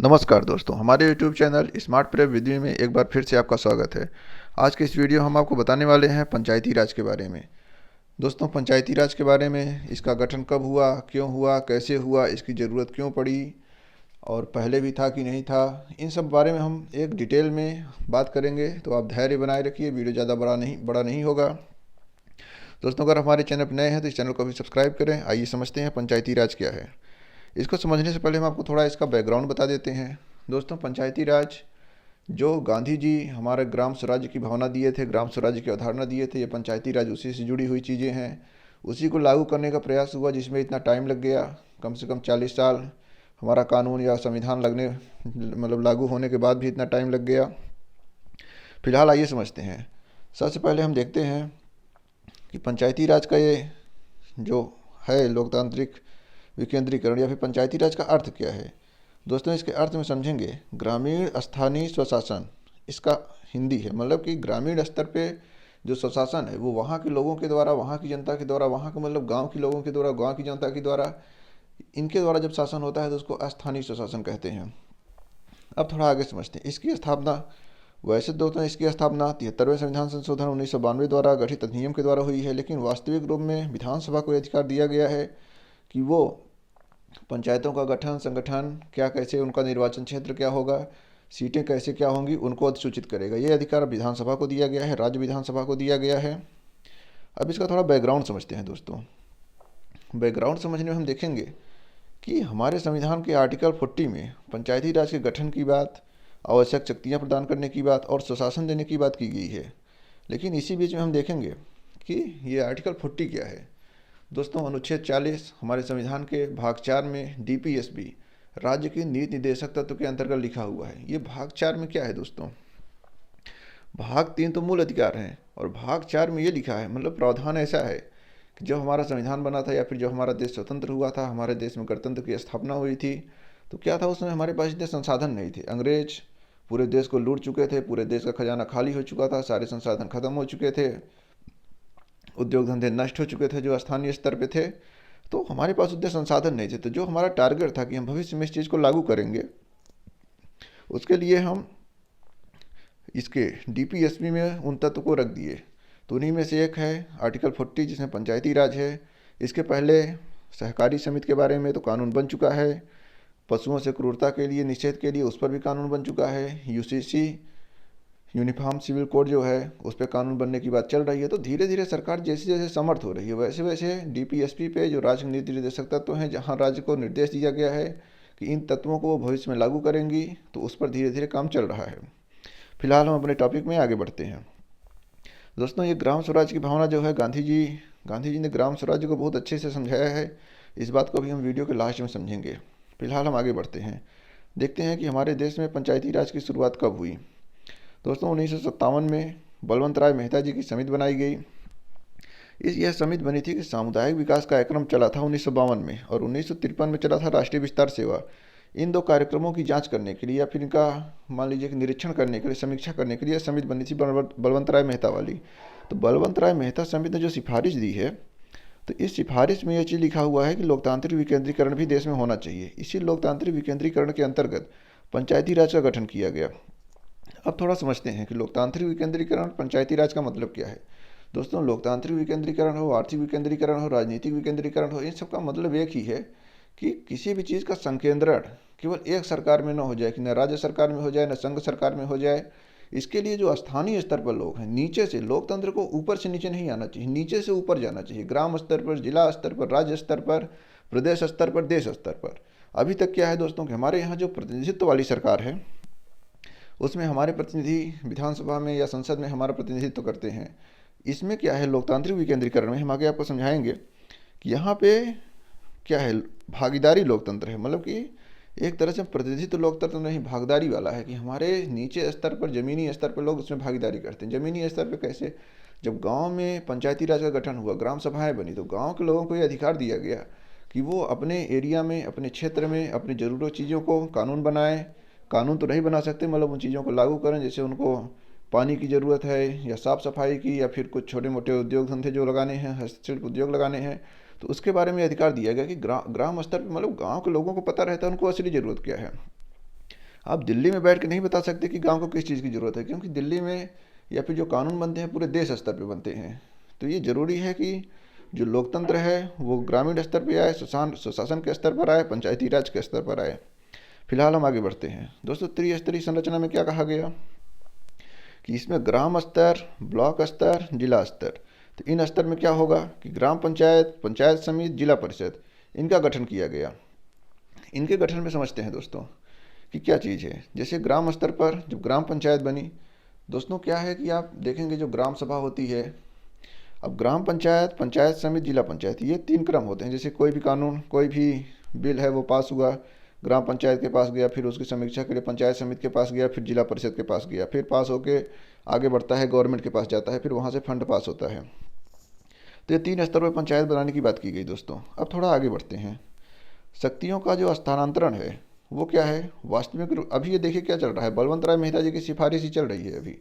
नमस्कार दोस्तों, हमारे YouTube चैनल स्मार्ट प्रेप विधि में एक बार फिर से आपका स्वागत है। आज के इस वीडियो हम आपको बताने वाले हैं पंचायती राज के बारे में। दोस्तों, पंचायती राज के बारे में, इसका गठन कब हुआ, क्यों हुआ, कैसे हुआ, इसकी ज़रूरत क्यों पड़ी और पहले भी था कि नहीं था, इन सब बारे में हम एक डिटेल में बात करेंगे। तो आप धैर्य बनाए रखिए, वीडियो ज़्यादा बड़ा नहीं होगा। दोस्तों, अगर हमारे चैनल पर नए हैं तो इस चैनल को भी सब्सक्राइब करें। आइए समझते हैं पंचायती राज क्या है। इसको समझने से पहले हम आपको थोड़ा इसका बैकग्राउंड बता देते हैं। दोस्तों, पंचायती राज जो गांधी जी हमारे ग्राम स्वराज्य की भावना दिए थे, ग्राम स्वराज्य की अवधारणा दिए थे, ये पंचायती राज उसी से जुड़ी हुई चीज़ें हैं। उसी को लागू करने का प्रयास हुआ जिसमें इतना टाइम लग गया, कम से कम 40 साल। हमारा कानून या संविधान लागू होने के बाद भी इतना टाइम लग गया। फिलहाल आइए समझते हैं। सबसे पहले हम देखते हैं कि पंचायती राज का ये जो है लोकतांत्रिक विकेंद्रीकरण या फिर पंचायती राज का अर्थ क्या है। दोस्तों, इसके अर्थ में समझेंगे ग्रामीण स्थानीय स्वशासन। इसका हिंदी है, मतलब कि ग्रामीण स्तर पे जो स्वशासन है वो वहाँ के लोगों के द्वारा, वहाँ की जनता के द्वारा, वहाँ के मतलब गांव के लोगों के द्वारा, गांव की जनता के द्वारा, इनके द्वारा जब शासन होता है तो उसको स्थानीय स्वशासन कहते हैं। अब थोड़ा आगे समझते हैं इसकी स्थापना। वैसे दोस्तों, इसकी स्थापना 73वें संविधान संशोधन 1992 द्वारा गठित अधिनियम के द्वारा हुई है, लेकिन वास्तविक रूप में विधानसभा को अधिकार दिया गया है कि वो पंचायतों का गठन, संगठन क्या, कैसे उनका निर्वाचन क्षेत्र क्या होगा, सीटें कैसे क्या होंगी, उनको अधिसूचित करेगा। ये अधिकार विधानसभा को दिया गया है, राज्य विधानसभा को दिया गया है। अब इसका थोड़ा बैकग्राउंड समझते हैं दोस्तों। बैकग्राउंड समझने में हम देखेंगे कि हमारे संविधान के आर्टिकल 40 में पंचायती राज के गठन की बात, आवश्यक शक्तियाँ प्रदान करने की बात और स्वशासन देने की बात की गई है। लेकिन इसी बीच में हम देखेंगे कि ये आर्टिकल 40 क्या है। दोस्तों, अनुच्छेद 40 हमारे संविधान के भाग 4 में डीपीएसबी, राज्य की नीति निर्देशक तत्व के अंतर्गत लिखा हुआ है। ये भाग 4 में क्या है दोस्तों? भाग 3 तो मूल अधिकार हैं और भाग 4 में ये लिखा है, मतलब प्रावधान ऐसा है कि जब हमारा संविधान बना था या फिर जब हमारा देश स्वतंत्र हुआ था, हमारे देश में गणतंत्र की स्थापना हुई थी, तो क्या था, उसमें हमारे पास इतने संसाधन नहीं थे। अंग्रेज पूरे देश को लूट चुके थे, पूरे देश का खजाना खाली हो चुका था, सारे संसाधन खत्म हो चुके थे, उद्योग धंधे नष्ट हो चुके थे जो स्थानीय स्तर पे थे। तो हमारे पास उतने संसाधन नहीं थे। तो जो हमारा टारगेट था कि हम भविष्य में इस चीज़ को लागू करेंगे, उसके लिए हम इसके डीपीएसबी में उन तत्व को रख दिए। तो उन्हीं में से एक है आर्टिकल 40 जिसमें पंचायती राज है। इसके पहले सहकारी समिति के बारे में तो कानून बन चुका है। पशुओं से क्रूरता के लिए निषेध के लिए उस पर भी कानून बन चुका है। यूसीसी यूनिफॉर्म सिविल कोड जो है उस पर कानून बनने की बात चल रही है। तो धीरे धीरे सरकार जैसे जैसे समर्थ हो रही है, वैसे वैसे डीपीएसपी पे जो राज्य नीति निर्देशक तत्व हैं, जहाँ राज्य को निर्देश दिया गया है कि इन तत्वों को वो भविष्य में लागू करेंगी, तो उस पर धीरे धीरे काम चल रहा है। फिलहाल हम अपने टॉपिक में आगे बढ़ते हैं। दोस्तों, ये ग्राम स्वराज की भावना जो है, गांधी जी ने ग्राम स्वराज्य को बहुत अच्छे से समझाया है। इस बात को भी हम वीडियो के लास्ट में समझेंगे। फिलहाल हम आगे बढ़ते हैं, देखते हैं कि हमारे देश में पंचायती राज की शुरुआत कब हुई। दोस्तों, 1957 में बलवंत राय मेहता जी की समिति बनाई गई। यह समिति बनी थी कि सामुदायिक विकास कार्यक्रम चला था 1952 में, और 1953 में चला था राष्ट्रीय विस्तार सेवा। इन दो कार्यक्रमों की जांच करने के लिए या फिर इनका मान लीजिए कि निरीक्षण करने के लिए, समीक्षा करने के लिए समिति बनी थी बलवंत राय मेहता वाली। तो बलवंत राय मेहता समिति ने जो सिफारिश दी है, तो इस सिफारिश में यह चीज़ लिखा हुआ है कि लोकतांत्रिक विकेंद्रीकरण भी देश में होना चाहिए। इसी लोकतांत्रिक विकेंद्रीकरण के अंतर्गत पंचायती राज का गठन किया गया। अब थोड़ा समझते हैं कि लोकतांत्रिक विकेंद्रीकरण, पंचायती राज का मतलब क्या है। दोस्तों, लोकतांत्रिक विकेंद्रीकरण हो, आर्थिक विकेंद्रीकरण हो, राजनीतिक विकेंद्रीकरण हो, इन सब का मतलब एक ही है कि किसी भी चीज़ का संकेंद्रण केवल एक सरकार में न हो जाए, कि न राज्य सरकार में हो जाए, न संघ सरकार में हो जाए। इसके लिए जो स्थानीय स्तर पर लोग हैं, नीचे से, लोकतंत्र को ऊपर से नीचे नहीं आना चाहिए, नीचे से ऊपर जाना चाहिए। ग्राम स्तर पर, जिला स्तर पर, राज्य स्तर पर, प्रदेश स्तर पर, देश स्तर पर। अभी तक क्या है दोस्तों कि हमारे यहाँ जो प्रतिनिधित्व वाली सरकार है, उसमें हमारे प्रतिनिधि विधानसभा में या संसद में हमारा प्रतिनिधित्व करते हैं। इसमें क्या है, लोकतांत्रिक विकेंद्रीकरण में हम आगे आपको समझाएंगे कि यहाँ पे क्या है, भागीदारी लोकतंत्र है। मतलब कि एक तरह से प्रतिनिधित्व लोकतंत्र नहीं, भागीदारी वाला है, कि हमारे नीचे स्तर पर, ज़मीनी स्तर पर लोग उसमें भागीदारी करते हैं। ज़मीनी स्तर पर कैसे, जब गांव में पंचायती राज का गठन हुआ, ग्राम सभाएं बनी, तो गांव के लोगों को ये अधिकार दिया गया कि वो अपने एरिया में, अपने क्षेत्र में, अपनी ज़रूरत चीज़ों को कानून बनाएं। कानून तो नहीं बना सकते, मतलब उन चीज़ों को लागू करें, जैसे उनको पानी की ज़रूरत है या साफ़ सफाई की, या फिर कुछ छोटे मोटे उद्योग धंधे जो लगाने हैं, हस्तशिल्प उद्योग लगाने हैं, तो उसके बारे में अधिकार दिया गया कि ग्राम स्तर पर, मतलब गांव के लोगों को पता रहता है उनको असली ज़रूरत क्या है। आप दिल्ली में बैठ के नहीं बता सकते कि गांव को किस चीज़ की ज़रूरत है, क्योंकि दिल्ली में या फिर जो कानून बनते हैं पूरे देश स्तर पे बनते हैं। तो ये ज़रूरी है कि जो लोकतंत्र है वो ग्रामीण स्तर पे आए, सुशासन के स्तर पर आए, पंचायती राज के स्तर पर आए। फिलहाल हम आगे बढ़ते हैं दोस्तों। त्रिस्तरीय संरचना में क्या कहा गया कि इसमें ग्राम स्तर, ब्लॉक स्तर, जिला स्तर, तो इन स्तर में क्या होगा कि ग्राम पंचायत, पंचायत समिति, जिला परिषद, इनका गठन किया गया। इनके गठन में समझते हैं दोस्तों कि क्या चीज़ है। जैसे ग्राम स्तर पर जब ग्राम पंचायत बनी दोस्तों, क्या है कि आप देखेंगे जो ग्राम सभा होती है, अब ग्राम पंचायत, पंचायत समिति, जिला पंचायत, ये 3 क्रम होते हैं। जैसे कोई भी कानून, कोई भी बिल है वो पास हुआ, ग्राम पंचायत के पास गया, फिर उसकी समीक्षा के लिए पंचायत समिति के पास गया, फिर जिला परिषद के पास गया, फिर पास होके आगे बढ़ता है, गवर्नमेंट के पास जाता है, फिर वहाँ से फंड पास होता है। तो ये 3 स्तर पर पंचायत बनाने की बात की गई दोस्तों। अब थोड़ा आगे बढ़ते हैं। शक्तियों का जो स्थानांतरण है वो क्या है वास्तविक अभी ये देखिए क्या चल रहा है, बलवंत राय मेहता जी की सिफारिश ही चल रही है। अभी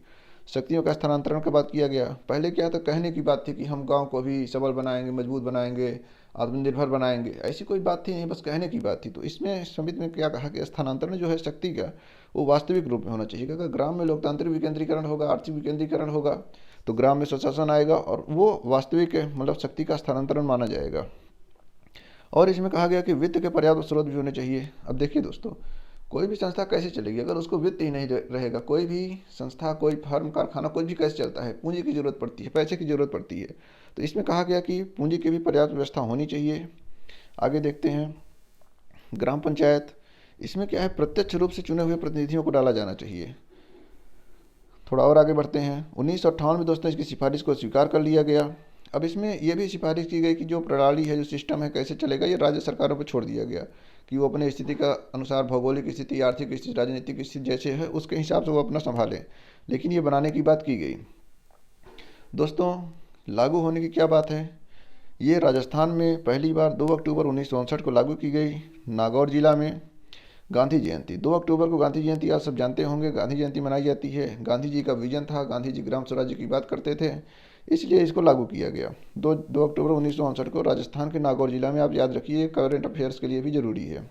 शक्तियों का स्थानांतरण की बात किया गया। पहले क्या था, कहने की बात थी कि हम गांव को भी सबल बनाएंगे, मजबूत बनाएंगे, आत्मनिर्भर बनाएंगे, ऐसी कोई बात थी नहीं, बस कहने की बात थी। तो इसमें समिति में क्या कहा कि स्थानांतरण जो है शक्ति का वो वास्तविक रूप में होना चाहिए। अगर ग्राम में लोकतांत्रिक विकेंद्रीकरण होगा, आर्थिक विकेंद्रीकरण होगा, तो ग्राम में स्वशासन आएगा और वो वास्तविक मतलब शक्ति का स्थानांतरण माना जाएगा। और इसमें कहा गया कि वित्त के पर्याप्त स्रोत भी होने चाहिए। अब देखिए दोस्तों, कोई भी संस्था कैसे चलेगी अगर उसको वित्त ही नहीं रहेगा। कोई भी संस्था, कोई फर्म, कारखाना, कोई भी कैसे चलता है, पूंजी की जरूरत पड़ती है, पैसे की जरूरत पड़ती है। तो इसमें कहा गया कि पूंजी की भी पर्याप्त व्यवस्था होनी चाहिए। आगे देखते हैं ग्राम पंचायत। इसमें क्या है, प्रत्यक्ष रूप से चुने हुए प्रतिनिधियों को डाला जाना चाहिए। थोड़ा और आगे बढ़ते हैं। 1958 में दोस्तों इसकी सिफारिश को स्वीकार कर लिया गया। अब इसमें यह भी सिफारिश की गई कि जो प्रणाली है, जो सिस्टम है, कैसे चलेगा, ये राज्य सरकारों पर छोड़ दिया गया कि वो अपने स्थिति का अनुसार, भौगोलिक स्थिति, आर्थिक स्थिति, राजनीतिक स्थिति जैसे है उसके हिसाब से वो अपना संभालें, लेकिन ये बनाने की बात की गई। दोस्तों लागू होने की क्या बात है, ये राजस्थान में पहली बार 2 अक्टूबर 1959 को लागू की गई। नागौर जिला में गांधी जयंती, 2 अक्टूबर को गांधी जयंती आप सब जानते होंगे, गांधी जयंती मनाई जाती है। गांधी जी का विजन था, गांधी जी ग्राम स्वराज्य की बात करते थे, इसलिए इसको लागू किया गया 2 अक्टूबर 1959 को राजस्थान के नागौर जिला में। आप याद रखिए, करंट अफेयर्स के लिए भी ज़रूरी है।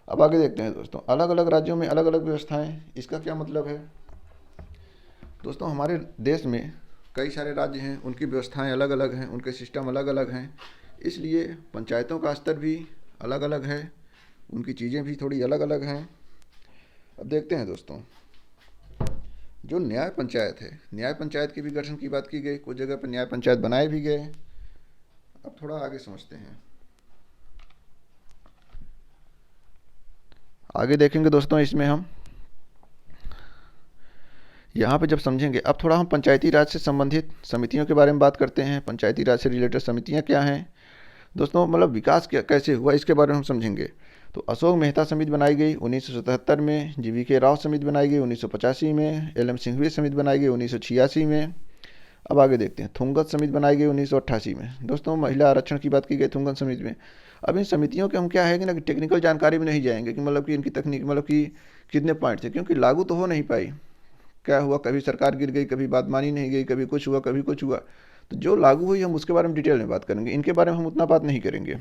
अब आगे देखते हैं दोस्तों, अलग अलग राज्यों में अलग अलग व्यवस्थाएं। इसका क्या मतलब है दोस्तों, हमारे देश में कई सारे राज्य हैं, उनकी व्यवस्थाएं अलग अलग हैं, उनके सिस्टम अलग अलग हैं, इसलिए पंचायतों का स्तर भी अलग अलग है, उनकी चीज़ें भी थोड़ी अलग अलग हैं। अब देखते हैं दोस्तों, जो न्याय पंचायत है, न्याय पंचायत के भी गठन की बात की गई, कुछ जगह पर न्याय पंचायत बनाए भी गए। अब थोड़ा आगे समझते हैं, आगे देखेंगे दोस्तों। इसमें हम यहाँ पे जब समझेंगे, अब थोड़ा हम पंचायती राज से संबंधित समितियों के बारे में बात करते हैं। पंचायती राज से रिलेटेड समितियाँ क्या हैं दोस्तों, मतलब विकास क्या कैसे हुआ इसके बारे में हम समझेंगे। तो अशोक मेहता समिति बनाई गई 1977 में, GV राव समिति बनाई गई 1985 में, LM सिंघवी समिति बनाई गई 1986 में। अब आगे देखते हैं, थुंगत समिति बनाई गई 1988 में। दोस्तों महिला आरक्षण की बात की गई थुंगत समिति में। अब इन समितियों के हम क्या है कि ना कि टेक्निकल जानकारी में नहीं जाएंगे कि मतलब कि इनकी तकनीक मतलब कि कितने पॉइंट थे, क्योंकि लागू तो हो नहीं पाई। क्या हुआ, कभी सरकार गिर गई, कभी बात मानी नहीं गई, कभी कुछ हुआ, कभी कुछ हुआ। तो जो लागू हुई हम उसके बारे में डिटेल में बात करेंगे, इनके बारे में हम उतना बात नहीं करेंगे।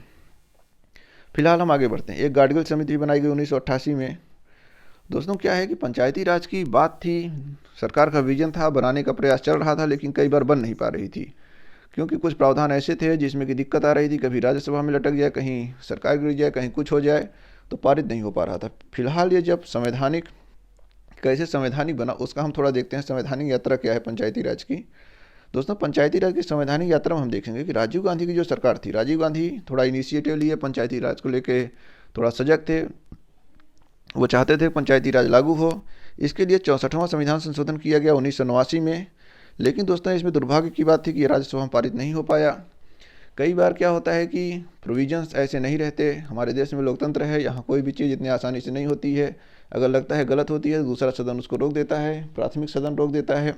फिलहाल हम आगे बढ़ते हैं। एक गाडगिल समिति बनाई गई 1988 में। दोस्तों क्या है कि पंचायती राज की बात थी, सरकार का विजन था, बनाने का प्रयास चल रहा था, लेकिन कई बार बन नहीं पा रही थी, क्योंकि कुछ प्रावधान ऐसे थे जिसमें कि दिक्कत आ रही थी, कभी राज्यसभा में लटक जाए, कहीं सरकार गिर जाए, कहीं कुछ हो जाए, तो पारित नहीं हो पा रहा था। फिलहाल ये जब संवैधानिक, कैसे संवैधानिक बना उसका हम थोड़ा देखते हैं। संवैधानिक यात्रा क्या है पंचायती राज की। दोस्तों पंचायती राज की संवैधानिक यात्रा में हम देखेंगे कि राजीव गांधी की जो सरकार थी, राजीव गांधी थोड़ा इनिशिएटिव लिए, पंचायती राज को लेके थोड़ा सजग थे, वो चाहते थे पंचायती राज लागू हो। इसके लिए 64वां संविधान संशोधन किया गया 1989 में। लेकिन दोस्तों इसमें दुर्भाग्य की बात थी कि ये राज्यसभा में पारित नहीं हो पाया। कई बार क्या होता है कि प्रोविजंस ऐसे नहीं रहते। हमारे देश में लोकतंत्र है, यहाँ कोई भी चीज़ इतनी आसानी से नहीं होती है। अगर लगता है गलत होती है तो दूसरा सदन उसको रोक देता है, प्राथमिक सदन रोक देता है,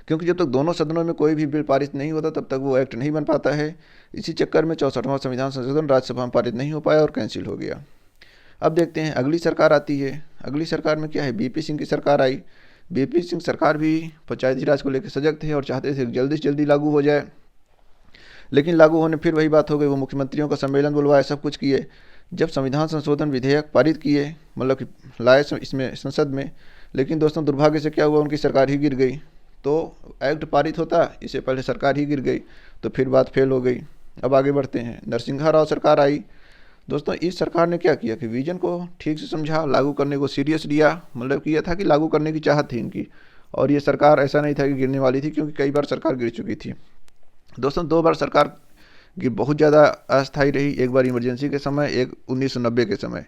क्योंकि जब तक दोनों सदनों में कोई भी बिल पारित नहीं होता तब तक वो एक्ट नहीं बन पाता है। इसी चक्कर में 64वां संविधान संशोधन राज्यसभा में पारित नहीं हो पाया और कैंसिल हो गया। अब देखते हैं अगली सरकार आती है। अगली सरकार में क्या है, BP सिंह की सरकार आई। BP सिंह सरकार भी पंचायती राज को लेकर सजग थे और चाहते थे जल्दी से जल्दी लागू हो जाए, लेकिन लागू होने फिर वही बात हो गई, वो मुख्यमंत्रियों का सम्मेलन बुलवाए, सब कुछ किए, जब संविधान संशोधन विधेयक पारित किए, मतलब कि लाए इसमें संसद में, लेकिन दोस्तों दुर्भाग्य से क्या हुआ, उनकी सरकार ही गिर गई। तो एक्ट पारित होता, इससे पहले सरकार ही गिर गई, तो फिर बात फेल हो गई। अब आगे बढ़ते हैं। नरसिम्हा राव सरकार आई। दोस्तों इस सरकार ने क्या किया कि विजन को ठीक से समझा, लागू करने को सीरियस लिया, मतलब कि यह था कि लागू करने की चाहत थी इनकी। और ये सरकार ऐसा नहीं था कि गिरने वाली थी, क्योंकि कई बार सरकार गिर चुकी थी। दोस्तों 2 बार सरकार की बहुत ज़्यादा अस्थायी रही, एक बार इमरजेंसी के समय, एक 1990 के समय।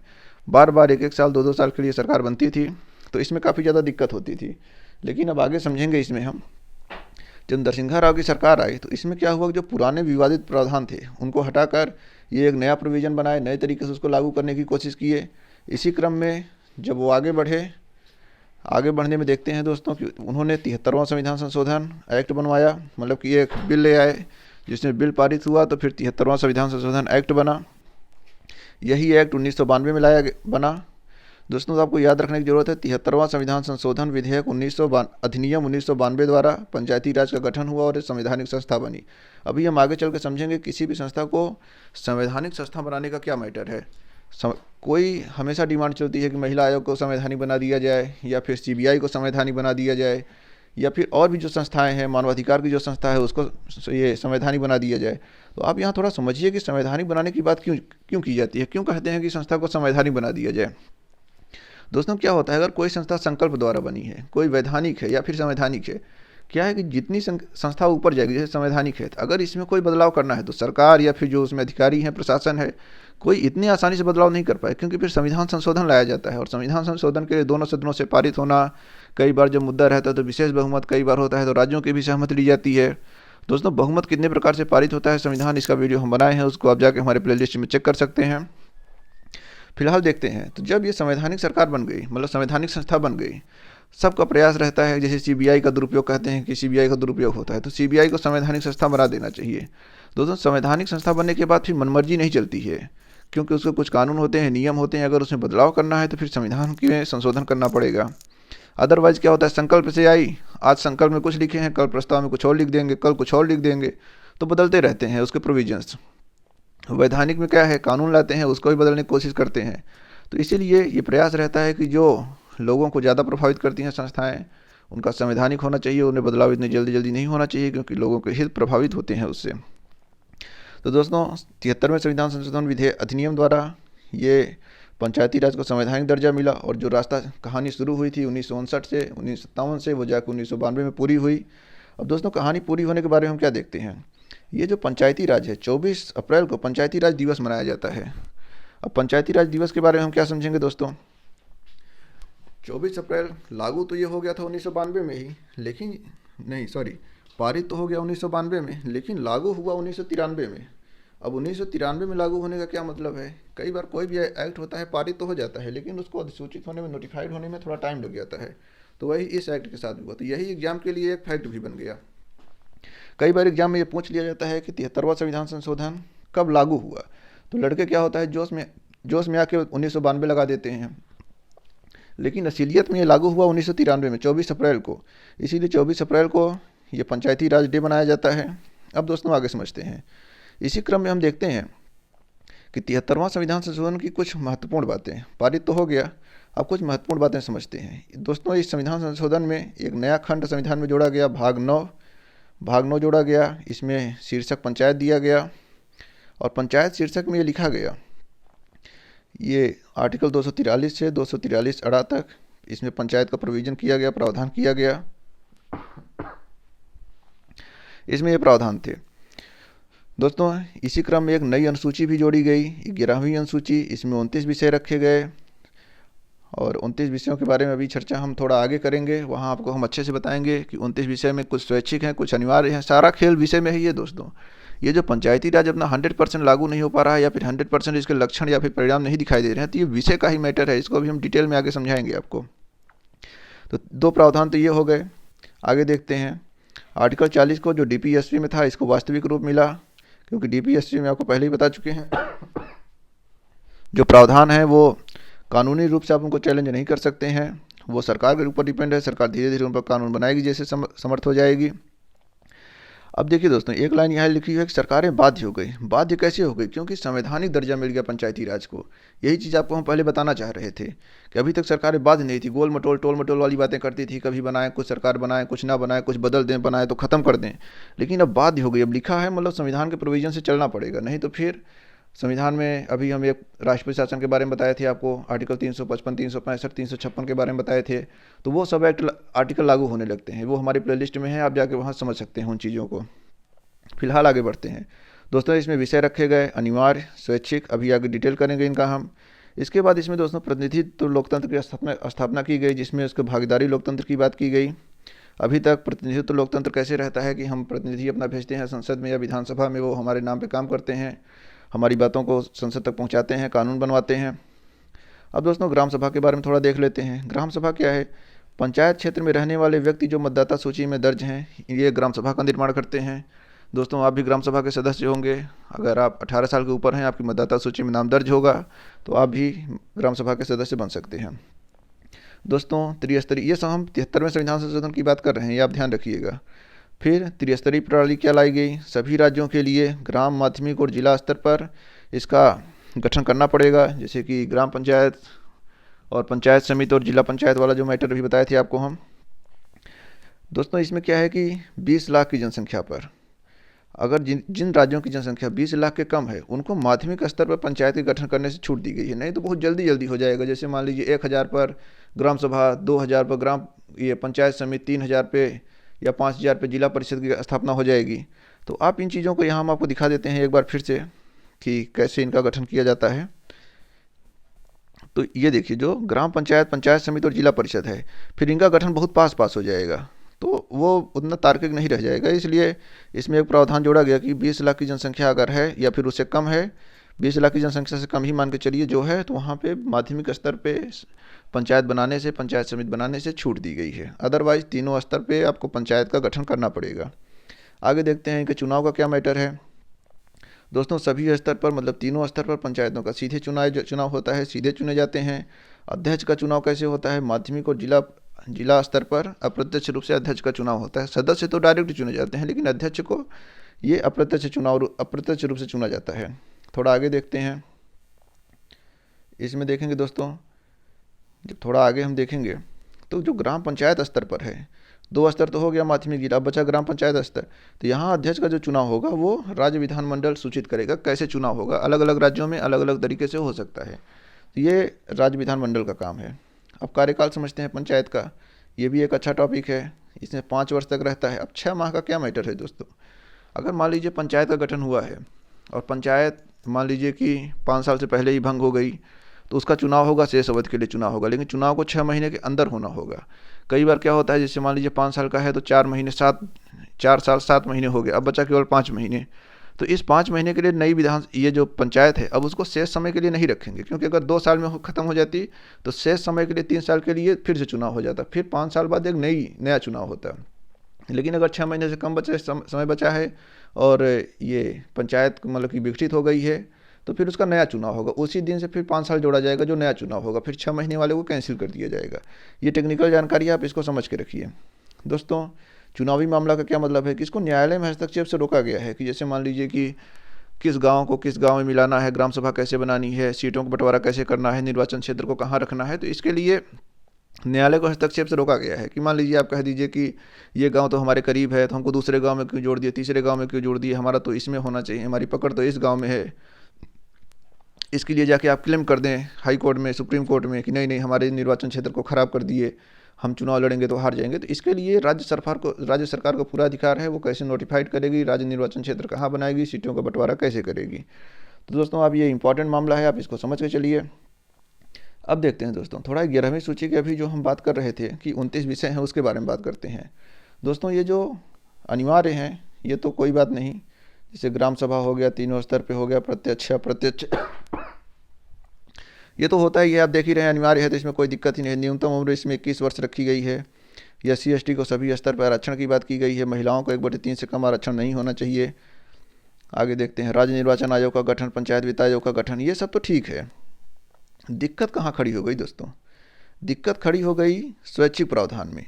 बार बार एक साल 2 साल के लिए सरकार बनती थी, तो इसमें काफ़ी ज़्यादा दिक्कत होती थी। लेकिन अब आगे समझेंगे इसमें हम। जब नरसिम्हा राव की सरकार आई तो इसमें क्या हुआ कि जो पुराने विवादित प्रावधान थे उनको हटाकर ये एक नया प्रोविज़न बनाए, नए तरीके से उसको लागू करने की कोशिश किए। इसी क्रम में जब वो आगे बढ़ने में देखते हैं दोस्तों कि उन्होंने 73वां संविधान संशोधन एक्ट बनवाया, मतलब कि एक बिल ले आए, जिसमें बिल पारित हुआ तो फिर 73वां संविधान संशोधन एक्ट बना। यही एक्ट 1992 में बना। दोस्तों आपको याद रखने की जरूरत है, 73वां संविधान संशोधन विधेयक अधिनियम 1992 द्वारा पंचायती राज का गठन हुआ और एक संवैधानिक संस्था बनी। अभी हम आगे चल के समझेंगे किसी भी संस्था को संवैधानिक संस्था बनाने का क्या मैटर है। कोई हमेशा डिमांड चलती है कि महिला आयोग को संवैधानिक बना दिया जाए, या फिर CBI को संवैधानिक बना दिया जाए, या फिर और भी जो संस्थाएं हैं, मानवाधिकार की जो संस्था है उसको ये संवैधानिक बना दिया जाए। तो आप यहाँ थोड़ा समझिए कि संवैधानिक बनाने की बात क्यों की जाती है, क्यों कहते हैं कि संस्था को संवैधानिक बना दिया जाए। दोस्तों क्या होता है, अगर कोई संस्था संकल्प द्वारा बनी है, कोई वैधानिक है या फिर संवैधानिक है, क्या है कि जितनी संस्था ऊपर जाएगी, जैसे संवैधानिक है, तो अगर इसमें कोई बदलाव करना है तो सरकार या फिर जो उसमें अधिकारी हैं, प्रशासन है, कोई इतनी आसानी से बदलाव नहीं कर पाए, क्योंकि फिर संविधान संशोधन लाया जाता है। और संविधान संशोधन के लिए दोनों सदनों से पारित होना, कई बार जब मुद्दा रहता है तो विशेष बहुमत, कई बार होता है तो राज्यों की भी सहमति ली जाती है। दोस्तों बहुमत कितने प्रकार से पारित होता है संविधान, इसका वीडियो हम बनाए हैं, उसको आप जाके हमारे प्लेलिस्ट में चेक कर सकते हैं। फिलहाल देखते हैं। तो जब ये संवैधानिक सरकार बन गई, मतलब संवैधानिक संस्था बन गई, सबका प्रयास रहता है, जैसे CBI का दुरुपयोग कहते हैं कि CBI का दुरुपयोग होता है, तो CBI को संवैधानिक संस्था बना देना चाहिए। दोस्तों संवैधानिक संस्था बनने के बाद फिर मनमर्जी नहीं चलती है, क्योंकि उसके कुछ कानून होते हैं, नियम होते हैं। अगर उसमें बदलाव करना है तो फिर संविधान के संशोधन करना पड़ेगा। अदरवाइज क्या होता है, संकल्प से आई, आज संकल्प में कुछ लिखे हैं, कल प्रस्ताव में कुछ और लिख देंगे, कल कुछ और लिख देंगे, तो बदलते रहते हैं उसके प्रोविजंस। वैधानिक में क्या है, कानून लाते हैं, उसको भी बदलने की कोशिश करते हैं। तो इसीलिए ये प्रयास रहता है कि जो लोगों को ज़्यादा प्रभावित करती हैं संस्थाएं, उनका संवैधानिक होना चाहिए, उन्हें बदलाव इतनी जल्दी नहीं होना चाहिए, क्योंकि लोगों के हित प्रभावित होते हैं उससे। तो दोस्तों 73वें संविधान संशोधन विधेयक अधिनियम द्वारा ये पंचायती राज को संवैधानिक दर्जा मिला, और जो रास्ता कहानी शुरू हुई थी 1959 से 1957 से, वो जाकर 1992 में पूरी हुई। अब दोस्तों कहानी पूरी होने के बारे में हम क्या देखते हैं, ये जो पंचायती राज है, 24 अप्रैल को पंचायती राज दिवस मनाया जाता है। अब पंचायती राज दिवस के बारे में हम क्या समझेंगे दोस्तों। 24 अप्रैल लागू तो ये हो गया था 1992 में ही, लेकिन नहीं सॉरी, पारित तो हो गया 1992 में, लेकिन लागू हुआ 1993 में। अब 1993 में लागू होने का क्या मतलब है, कई बार कोई भी एक्ट होता है पारित तो हो जाता है, लेकिन उसको अधिसूचित होने में, नोटिफाइड होने में थोड़ा टाइम लग जाता है। तो वही इस एक्ट के साथ हुआ। तो यही एग्जाम के लिए एक फैक्ट भी बन गया। कई बार एग्जाम में ये पूछ लिया जाता है कि 73वां संविधान संशोधन कब लागू हुआ, तो लड़के क्या होता है, जोश में आके 1992 लगा देते हैं, लेकिन असलियत में ये लागू हुआ 1993 में 24 अप्रैल को। इसीलिए 24 अप्रैल को ये पंचायती राज डे मनाया जाता है। अब दोस्तों आगे समझते हैं। इसी क्रम में हम देखते हैं कि 73वां संविधान संशोधन की कुछ महत्वपूर्ण बातें, पारित तो हो गया, अब कुछ महत्वपूर्ण बातें समझते हैं। दोस्तों इस संविधान संशोधन में एक नया खंड संविधान में जोड़ा गया, भाग 9 जोड़ा गया। इसमें शीर्षक पंचायत दिया गया, और पंचायत शीर्षक में ये लिखा गया, ये आर्टिकल 243 से 243 अड़ा तक इसमें पंचायत का प्रोविज़न किया गया, प्रावधान किया गया। इसमें ये प्रावधान थे। दोस्तों इसी क्रम में एक नई अनुसूची भी जोड़ी गई, 11वीं अनुसूची। इसमें 29 विषय रखे गए, और 29 विषयों के बारे में अभी चर्चा हम थोड़ा आगे करेंगे। वहाँ आपको हम अच्छे से बताएंगे कि 29 विषय में कुछ स्वैच्छिक हैं, कुछ अनिवार्य हैं। सारा खेल विषय में ही है दोस्तों। ये जो पंचायती राज अपना 100% लागू नहीं हो पा रहा है, या फिर 100% इसके लक्षण या फिर परिणाम नहीं दिखाई दे रहे हैं, तो ये विषय का ही मैटर है। इसको भी हम डिटेल में आगे समझाएंगे आपको। तो 2 प्रावधान तो ये हो गए। आगे देखते हैं। आर्टिकल 40 को जो DPSP में था, इसको वास्तविक रूप मिला, क्योंकि DPSP में आपको पहले ही बता चुके हैं, जो प्रावधान है वो कानूनी रूप से आप उनको चैलेंज नहीं कर सकते हैं, वो सरकार के ऊपर डिपेंड है। सरकार धीरे धीरे उन पर कानून बनाएगी जैसे समर्थ हो जाएगी। अब देखिए दोस्तों, एक लाइन यहाँ लिखी है कि सरकारें बाध्य हो गई। बाध्य कैसे हो गई? क्योंकि संवैधानिक दर्जा मिल गया पंचायती राज को। यही चीज़ आपको हम पहले बताना चाह रहे थे कि अभी तक सरकारें बाध्य नहीं थी, गोल मटोल टोल मटोल वाली बातें करती थी, कभी बनाए कुछ सरकार बनाए, कुछ ना बनाए, कुछ बदल दें, बनाए तो ख़त्म कर दें। लेकिन अब बाध्य हो गई, अब लिखा है मतलब संविधान के प्रोविजन से चलना पड़ेगा, नहीं तो फिर संविधान में अभी हम एक राष्ट्रपति शासन के बारे में बताए थे आपको, आर्टिकल 355, 365, 356 के बारे में बताए थे। तो वो सब एक्ट आर्टिकल लागू होने लगते हैं, वो हमारी प्लेलिस्ट में है, आप जाके वहाँ समझ सकते हैं उन चीज़ों को। फिलहाल आगे बढ़ते हैं दोस्तों। इसमें विषय रखे गए अनिवार्य, स्वैच्छिक, अभी आगे डिटेल करेंगे इनका हम। इसके बाद इसमें दोस्तों प्रतिनिधित्व लोकतंत्र की स्थापना की गई, जिसमें उसके भागीदारी लोकतंत्र की बात की गई। अभी तक प्रतिनिधित्व लोकतंत्र कैसे रहता है कि हम प्रतिनिधि अपना भेजते हैं संसद में या विधानसभा में, वो हमारे नाम पे काम करते हैं, हमारी बातों को संसद तक पहुंचाते हैं, कानून बनवाते हैं। अब दोस्तों ग्राम सभा के बारे में थोड़ा देख लेते हैं। ग्राम सभा क्या है? पंचायत क्षेत्र में रहने वाले व्यक्ति जो मतदाता सूची में दर्ज हैं, ये ग्राम सभा का निर्माण करते हैं। दोस्तों आप भी ग्राम सभा के सदस्य होंगे। अगर आप 18 साल के ऊपर हैं, आपकी मतदाता सूची में नाम दर्ज होगा, तो आप भी ग्राम सभा के सदस्य बन सकते हैं। दोस्तों त्रिस्तरीय, ये सब हम 73वें संविधान संशोधन की बात कर रहे हैं, ये आप ध्यान रखिएगा। फिर त्रिस्तरीय प्रणाली क्या लाई गई? सभी राज्यों के लिए ग्राम, माध्यमिक और जिला स्तर पर इसका गठन करना पड़ेगा, जैसे कि ग्राम पंचायत और पंचायत समिति और जिला पंचायत वाला जो मैटर अभी बताए थे आपको हम। दोस्तों इसमें क्या है कि 20 लाख की जनसंख्या पर, अगर जिन राज्यों की जनसंख्या 20 लाख के कम है, उनको माध्यमिक स्तर पर पंचायत के गठन करने से छूट दी गई है। नहीं तो बहुत जल्दी जल्दी हो जाएगा। जैसे मान लीजिए 1000 पर ग्राम सभा, 2000 पर ग्राम ये पंचायत समिति, 3000 पे या 5000 पे जिला परिषद की स्थापना हो जाएगी। तो आप इन चीज़ों को यहाँ हम आपको दिखा देते हैं एक बार फिर से कि कैसे इनका गठन किया जाता है। तो ये देखिए, जो ग्राम पंचायत, पंचायत समिति और जिला परिषद है, फिर इनका गठन बहुत पास पास हो जाएगा, तो वो उतना तार्किक नहीं रह जाएगा। इसलिए इसमें एक प्रावधान जोड़ा गया कि 20 लाख की जनसंख्या अगर है या फिर उससे कम है, 20 लाख की जनसंख्या से कम ही मान के चलिए जो है, तो वहाँ पे माध्यमिक स्तर पे पंचायत बनाने से, पंचायत समिति बनाने से छूट दी गई है। अदरवाइज तीनों स्तर पे आपको पंचायत का गठन करना पड़ेगा। आगे देखते हैं कि चुनाव का क्या मैटर है। दोस्तों सभी स्तर पर, मतलब तीनों स्तर पर पंचायतों का सीधे चुनाव होता है, सीधे चुने जाते हैं। अध्यक्ष का चुनाव कैसे होता है? माध्यमिक और जिला स्तर पर अप्रत्यक्ष रूप से अध्यक्ष का चुनाव होता है। सदस्य तो डायरेक्ट चुने जाते हैं, लेकिन अध्यक्ष को ये अप्रत्यक्ष रूप से चुना जाता है। थोड़ा आगे देखते हैं। इसमें देखेंगे दोस्तों, जब थोड़ा आगे हम देखेंगे तो जो ग्राम पंचायत स्तर पर है, 2 स्तर तो हो गया माध्यमिक जिला, बचा ग्राम पंचायत स्तर। तो यहाँ अध्यक्ष का जो चुनाव होगा वो राज्य विधानमंडल सूचित करेगा कैसे चुनाव होगा। अलग अलग राज्यों में अलग अलग तरीके से हो सकता है, तो ये राज्य विधानमंडल का काम है। अब कार्यकाल समझते हैं पंचायत का, ये भी एक अच्छा टॉपिक है। इसमें 5 वर्ष तक रहता है। अब 6 माह का क्या मैटर है दोस्तों? अगर मान लीजिए पंचायत का गठन हुआ है और पंचायत मान लीजिए कि 5 साल से पहले ही भंग हो गई, तो उसका चुनाव होगा, शेष अवधि के लिए चुनाव होगा, लेकिन चुनाव को 6 महीने के अंदर होना होगा। कई बार क्या होता है, जैसे मान लीजिए 5 साल का है तो 4 साल 7 महीने हो गए, अब बचा केवल 5 महीने। तो इस 5 महीने के लिए नई ये जो पंचायत है, अब उसको शेष समय के लिए नहीं रखेंगे, क्योंकि अगर 2 साल में ख़त्म हो जाती तो शेष समय के लिए 3 साल के लिए फिर से चुनाव हो जाता, फिर 5 साल बाद एक नया चुनाव होता। लेकिन अगर 6 महीने से कम समय बचा है और ये पंचायत मतलब कि विकसित हो गई है, तो फिर उसका नया चुनाव होगा। उसी दिन से फिर 5 साल जोड़ा जाएगा जो नया चुनाव होगा, फिर 6 महीने वाले को कैंसिल कर दिया जाएगा। ये टेक्निकल जानकारी है, आप इसको समझ के रखिए। दोस्तों चुनावी मामला का क्या मतलब है कि इसको न्यायालय में हस्तक्षेप से रोका गया है। कि जैसे मान लीजिए कि किस गांव को किस गांव में मिलाना है, ग्राम सभा कैसे बनानी है, सीटों का बंटवारा कैसे करना है, निर्वाचन क्षेत्र को कहाँ रखना है, तो इसके लिए न्यायालय को हस्तक्षेप से रोका गया है। कि मान लीजिए आप कह दीजिए कि ये गांव तो हमारे करीब है, तो हमको दूसरे गांव में क्यों जोड़ दिए, तीसरे गांव में क्यों जोड़ दिए, हमारा तो इसमें होना चाहिए, हमारी पकड़ तो इस गांव में है। इसके लिए जाके आप क्लेम कर दें हाई कोर्ट में, सुप्रीम कोर्ट में कि नहीं नहीं हमारे निर्वाचन क्षेत्र को ख़राब कर दिए, हम चुनाव लड़ेंगे तो हार जाएंगे। तो इसके लिए राज्य सरकार का पूरा अधिकार है, वो कैसे नोटिफाइड करेगी, राज्य निर्वाचन क्षेत्र कहाँ बनाएगी, सीटों का बंटवारा कैसे करेगी। तो दोस्तों अब ये इंपॉर्टेंट मामला है, आप इसको समझ के चलिए। अब देखते हैं दोस्तों, थोड़ा 11वीं सूची के अभी जो हम बात कर रहे थे कि 29 विषय हैं, उसके बारे में बात करते हैं। दोस्तों ये जो अनिवार्य हैं ये तो कोई बात नहीं, जैसे ग्राम सभा हो गया, तीनों स्तर पे हो गया, प्रत्यक्ष अप्रत्यक्ष, ये तो होता ही है, आप देख ही रहे हैं, अनिवार्य है, तो इसमें कोई दिक्कत ही नहीं। न्यूनतम उम्र इसमें 21 वर्ष रखी गई है। SC ST को सभी स्तर पर आरक्षण की बात की गई है। महिलाओं को 1/3 से कम आरक्षण नहीं होना चाहिए। आगे देखते हैं, राज्य निर्वाचन आयोग का गठन, पंचायत वित्त आयोग का गठन, ये सब तो ठीक है। दिक्कत कहाँ खड़ी हो गई दोस्तों? दिक्कत खड़ी हो गई स्वैच्छिक प्रावधान में।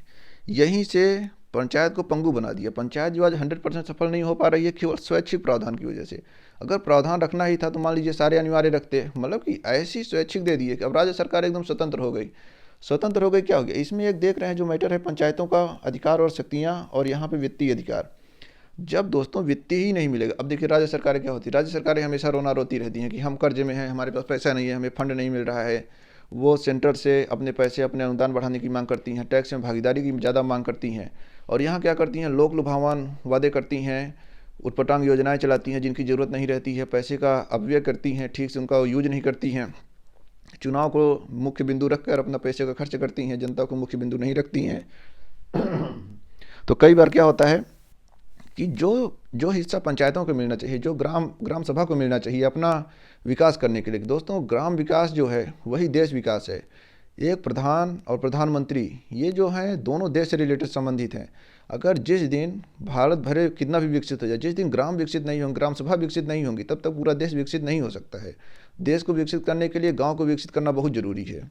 यहीं से पंचायत को पंगु बना दिया। पंचायत जो आज 100% सफल नहीं हो पा रही है केवल स्वैच्छिक प्रावधान की वजह से। अगर प्रावधान रखना ही था तो मान लीजिए सारे अनिवार्य रखते, मतलब कि ऐसी स्वैच्छिक दे दिए कि अब राज्य सरकार एकदम स्वतंत्र हो गई। स्वतंत्र हो गई क्या हो गया इसमें, एक देख रहे हैं जो मैटर है पंचायतों का अधिकार और शक्तियाँ, और यहाँ पे वित्तीय अधिकार। जब दोस्तों वित्तीय ही नहीं मिलेगा, अब देखिए राज्य सरकारें क्या होती है, राज्य सरकारें हमेशा रोना रोती रहती हैं कि हम कर्जे में हैं, हमारे पास पैसा नहीं है, हमें फंड नहीं मिल रहा है। वो सेंटर से अपने पैसे, अपने अनुदान बढ़ाने की मांग करती हैं, टैक्स में भागीदारी की ज़्यादा मांग करती हैं, और यहाँ क्या करती हैं, लोक लुभावन वादे करती हैं, उटपटांग योजनाएं चलाती हैं जिनकी ज़रूरत नहीं रहती है, पैसे का अपव्यय करती हैं, ठीक से उनका यूज नहीं करती हैं, चुनाव को मुख्य बिंदु रखकर अपना पैसे का खर्च करती हैं, जनता को मुख्य बिंदु नहीं रखती हैं। तो कई बार क्या होता है कि जो जो हिस्सा पंचायतों को मिलना चाहिए, जो ग्राम सभा को मिलना चाहिए अपना विकास करने के लिए, दोस्तों ग्राम विकास जो है वही देश विकास है। एक प्रधान और प्रधानमंत्री ये जो हैं दोनों देश से रिलेटेड संबंधित हैं। अगर जिस दिन भारत भरे कितना भी विकसित हो जाए, जिस दिन ग्राम विकसित नहीं होंगे, ग्राम सभा विकसित नहीं होंगी, तब तक पूरा देश विकसित नहीं हो सकता है। देश को विकसित करने के लिए गाँव को विकसित करना बहुत ज़रूरी है।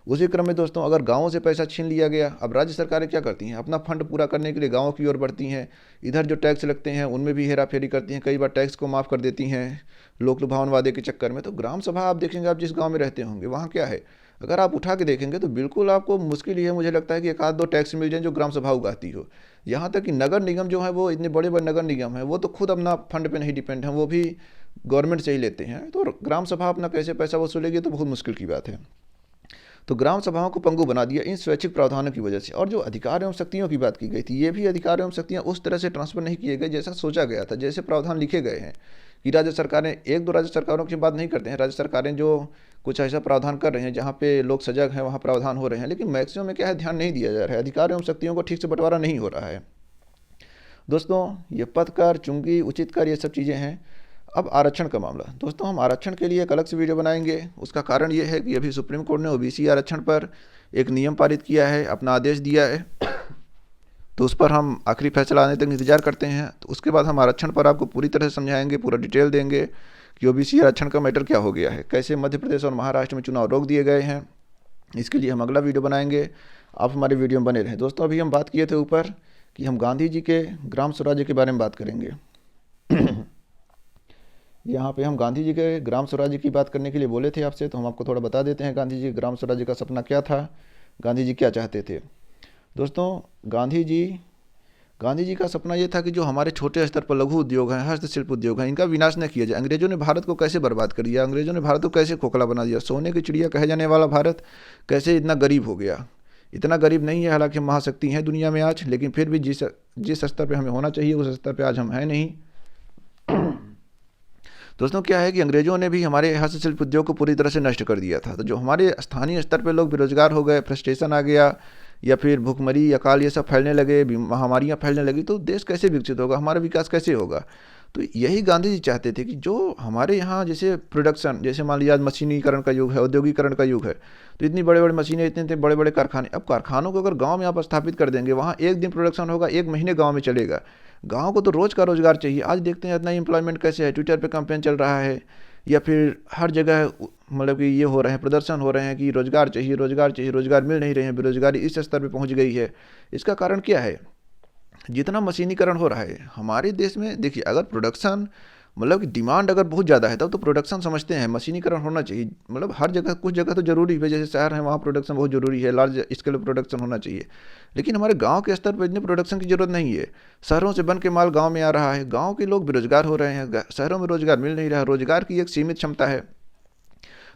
उसी क्रम में दोस्तों अगर गाँवों से पैसा छीन लिया गया, अब राज्य सरकारें क्या करती हैं, अपना फंड पूरा करने के लिए गाँवों की ओर बढ़ती हैं। इधर जो टैक्स लगते हैं उनमें भी हेरा फेरी करती हैं, कई बार टैक्स को माफ़ कर देती हैं लोक लुभावन वादे के चक्कर में। तो ग्राम सभा आप देखेंगे, आप जिस गाँव में रहते होंगे वहाँ क्या है, अगर आप उठा के देखेंगे तो बिल्कुल आपको मुश्किल ही है, मुझे लगता है कि एक आध दो टैक्स मिल जाए जो ग्राम सभा उगाती हो। यहाँ तक कि नगर निगम जो है, वो इतने बड़े बड़े नगर निगम हैं, वो तो खुद अपना फंड पे नहीं डिपेंड हैं, वो भी गवर्नमेंट से ही लेते हैं। तो ग्राम सभा अपना कैसे पैसा वसूलेगी, तो बहुत मुश्किल की बात है। तो ग्राम सभाओं को पंगु बना दिया इन स्वैच्छिक प्रावधानों की वजह से। और जो अधिकार एवं शक्तियों की बात की गई थी, ये भी अधिकार एवं शक्तियाँ उस तरह से ट्रांसफर नहीं किए गए जैसा सोचा गया था, जैसे प्रावधान लिखे गए हैं कि राज्य सरकारें, एक दो राज्य सरकारों की बात नहीं करते हैं, राज्य सरकारें जो कुछ ऐसा प्रावधान कर रहे हैं जहाँ पे लोग सजग हैं वहाँ प्रावधान हो रहे हैं, लेकिन मैक्सिमम में क्या है, ध्यान नहीं दिया जा रहा है, अधिकार एवं शक्तियों को ठीक से बंटवारा नहीं हो रहा है। दोस्तों ये पद कर, चुंगी, उचित कर, ये सब चीज़ें हैं। अब आरक्षण का मामला, दोस्तों हम आरक्षण के लिए एक अलग से वीडियो बनाएंगे। उसका कारण ये है कि अभी सुप्रीम कोर्ट ने ओबीसी आरक्षण पर एक नियम पारित किया है, अपना आदेश दिया है, तो उस पर हम आखिरी फैसला आने तक इंतजार करते हैं। तो उसके बाद हम आरक्षण पर आपको पूरी तरह से समझाएंगे, पूरा डिटेल देंगे कि ओबीसी आरक्षण का मैटर क्या हो गया है, कैसे मध्य प्रदेश और महाराष्ट्र में चुनाव रोक दिए गए हैं। इसके लिए हम अगला वीडियो बनाएंगे, आप हमारे वीडियो में बने रहें। दोस्तों अभी हम बात किए थे ऊपर कि हम गांधी जी के ग्राम स्वराज्य के बारे में बात करेंगे। यहाँ पे हम गांधी जी के ग्राम स्वराज्य की बात करने के लिए बोले थे आपसे, तो हम आपको थोड़ा बता देते हैं गांधी जी ग्राम स्वराज्य का सपना क्या था, गांधी जी क्या चाहते थे। दोस्तों गांधी जी का सपना ये था कि जो हमारे छोटे स्तर पर लघु उद्योग हैं, हस्तशिल्प उद्योग हैं, इनका विनाश न किया जाए। अंग्रेजों ने भारत को कैसे बर्बाद कर दिया, अंग्रेजों ने भारत को कैसे खोखला बना दिया, सोने की चिड़िया कहे जाने वाला भारत कैसे इतना गरीब हो गया। इतना गरीब नहीं है, हालांकि हम महाशक्ति हैं दुनिया में आज, लेकिन फिर भी जिस स्तर पर हमें होना चाहिए उस स्तर पर आज हम हैं नहीं। दोस्तों क्या है कि अंग्रेजों ने भी हमारे हस्तशिल्प उद्योग को पूरी तरह से नष्ट कर दिया था। तो जो हमारे स्थानीय स्तर पे लोग बेरोजगार हो गए, फ्रस्ट्रेशन आ गया, या फिर भूखमरी, अकाल, ये सब फैलने लगे, महामारियाँ फैलने लगी, तो देश कैसे विकसित होगा, हमारा विकास कैसे होगा। तो यही गांधी जी चाहते थे कि जो हमारे यहाँ जैसे प्रोडक्शन, जैसे मान लीजिए आज मशीनीकरण का युग है, औद्योगिकरण का युग है, तो इतनी बड़े बड़े मशीनें, इतने बड़े बड़े कारखाने, अब कारखानों को अगर गाँव में आप स्थापित कर देंगे, वहाँ एक दिन प्रोडक्शन होगा, एक महीने गाँव में चलेगा। गाँव को तो रोज़ का रोजगार चाहिए। आज देखते हैं इतना एम्प्लॉयमेंट कैसे है, ट्विटर पे कैंपेन चल रहा है, या फिर हर जगह मतलब कि ये हो रहे हैं, प्रदर्शन हो रहे हैं कि रोज़गार चाहिए, रोज़गार चाहिए, रोज़गार मिल नहीं रहे हैं, बेरोजगारी इस स्तर पे पहुंच गई है। इसका कारण क्या है, जितना मशीनीकरण हो रहा है हमारे देश में। देखिए अगर प्रोडक्शन मतलब कि डिमांड अगर बहुत ज़्यादा है तब तो प्रोडक्शन समझते हैं, मशीनीकरण होना चाहिए, मतलब हर जगह, कुछ जगह तो जरूरी है, जैसे शहर है वहाँ प्रोडक्शन बहुत ज़रूरी है, लार्ज स्केल पर प्रोडक्शन होना चाहिए। लेकिन हमारे गांव के स्तर पर इतने प्रोडक्शन की ज़रूरत नहीं है। शहरों से बन के माल गांव में आ रहा है, गांव के लोग बेरोजगार हो रहे हैं, शहरों में रोजगार मिल नहीं रहा, रोजगार की एक सीमित क्षमता है।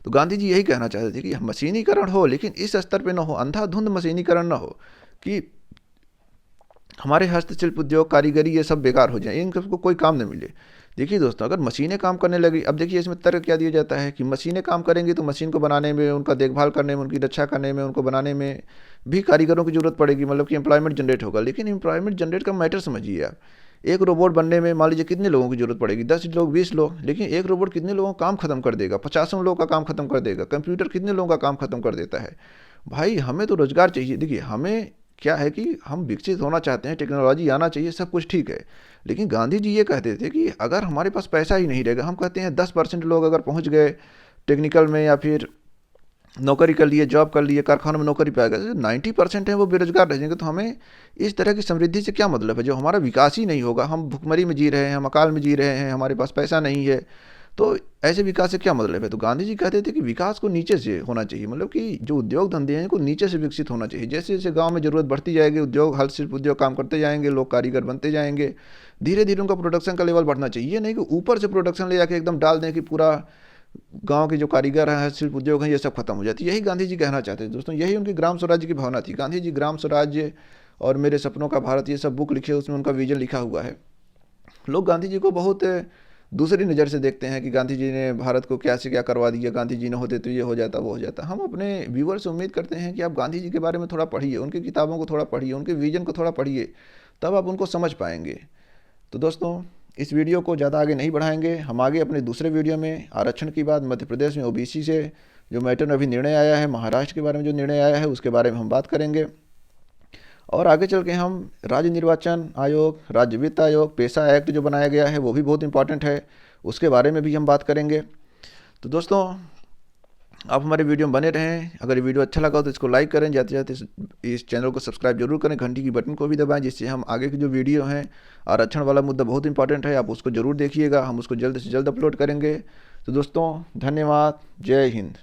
तो गांधी जी यही कहना चाहते थे कि मशीनीकरण हो, लेकिन इस स्तर पर न हो, अंधाधुंध मशीनीकरण न हो कि हमारे हस्तशिल्प उद्योग, कारीगरी, ये सब बेकार हो जाए, इन सबको कोई काम न मिले। देखिए दोस्तों अगर मशीनें काम करने लगी, अब देखिए इसमें तर्क क्या दिया जाता है कि मशीनें काम करेंगी तो मशीन को बनाने में, उनका देखभाल करने में, उनकी रक्षा करने में, उनको बनाने में भी कारीगरों की जरूरत पड़ेगी, मतलब कि एम्प्लॉयमेंट जनरेट होगा। लेकिन एम्प्लॉयमेंट जनरेट का मैटर समझिए आप, एक रोबोट बनने में मान लीजिए कितने लोगों की जरूरत पड़ेगी, 10 लोग, 20 लोग, लेकिन एक रोबोट कितने लोगों का काम खत्म कर देगा, 50 लोगों का काम खत्म कर देगा। कंप्यूटर कितने लोगों का काम खत्म कर देता है। भाई हमें तो रोजगार चाहिए। देखिए हमें क्या है कि हम विकसित होना चाहते हैं, टेक्नोलॉजी आना चाहिए, सब कुछ ठीक है, लेकिन गांधी जी ये कहते थे कि अगर हमारे पास पैसा ही नहीं रहेगा, हम कहते हैं 10% लोग अगर पहुंच गए टेक्निकल में या फिर नौकरी कर लिए, जॉब कर लिए, कारखानों में नौकरी पाएगा, 90% है वो बेरोजगार रह जाएंगे। तो हमें इस तरह की समृद्धि से क्या मतलब है, जो हमारा विकास ही नहीं होगा, हम भुखमरी में जी रहे हैं, हम अकाल में जी रहे हैं, हमारे पास पैसा नहीं है, तो ऐसे विकास से क्या मतलब है। तो गांधी जी कहते थे कि विकास को नीचे से होना चाहिए, मतलब कि जो उद्योग धंधे हैं इनको नीचे से विकसित होना चाहिए। जैसे जैसे गांव में ज़रूरत बढ़ती जाएगी, उद्योग, हल शिल्प उद्योग काम करते जाएंगे, लोग कारीगर बनते जाएंगे, धीरे धीरे उनका प्रोडक्शन का लेवल बढ़ना चाहिए। ये नहीं कि ऊपर से प्रोडक्शन ले जाके एकदम डाल दें कि पूरा गांव के जो कारीगर हैं, शिल्प उद्योग हैं, ये सब खत्म हो जाती है। यही गांधी जी कहना चाहते थे दोस्तों, यही उनकी ग्राम स्वराज्य की भावना थी। गांधी जी ग्राम स्वराज्य और मेरे सपनों का भारत, ये सब बुक लिखे, उसमें उनका विजन लिखा हुआ है। लोग गांधी जी को बहुत दूसरी नज़र से देखते हैं कि गांधी जी ने भारत को क्या से क्या करवा दिया, गांधी जी ने होते तो ये हो जाता, वो हो जाता। हम अपने व्यूअर से उम्मीद करते हैं कि आप गांधी जी के बारे में थोड़ा पढ़िए, उनकी किताबों को थोड़ा पढ़िए, उनके विजन को थोड़ा पढ़िए, तब आप उनको समझ पाएंगे। तो दोस्तों, इस वीडियो को ज़्यादा आगे नहीं बढ़ाएंगे, हम आगे अपने दूसरे वीडियो में आरक्षण की बात, मध्य प्रदेश में ओबीसी से जो मैटर में अभी निर्णय आया है, महाराष्ट्र के बारे में जो निर्णय आया है, उसके बारे में हम बात करेंगे। और आगे चल के हम राज्य निर्वाचन आयोग, राज्य वित्त आयोग, पेशा एक्ट जो बनाया गया है वो भी बहुत इंपॉर्टेंट है, उसके बारे में भी हम बात करेंगे। तो दोस्तों, आप हमारे वीडियो में बने रहें। अगर ये वीडियो अच्छा लगा हो तो इसको लाइक करें, जाते जाते इस चैनल को सब्सक्राइब जरूर करें, घंटी की बटन को भी दबाएं, जिससे हम आगे की जो वीडियो हैं, आरक्षण वाला मुद्दा बहुत इंपॉर्टेंट है, आप उसको ज़रूर देखिएगा, हम उसको जल्द से जल्द अपलोड करेंगे। तो दोस्तों, धन्यवाद, जय हिंद।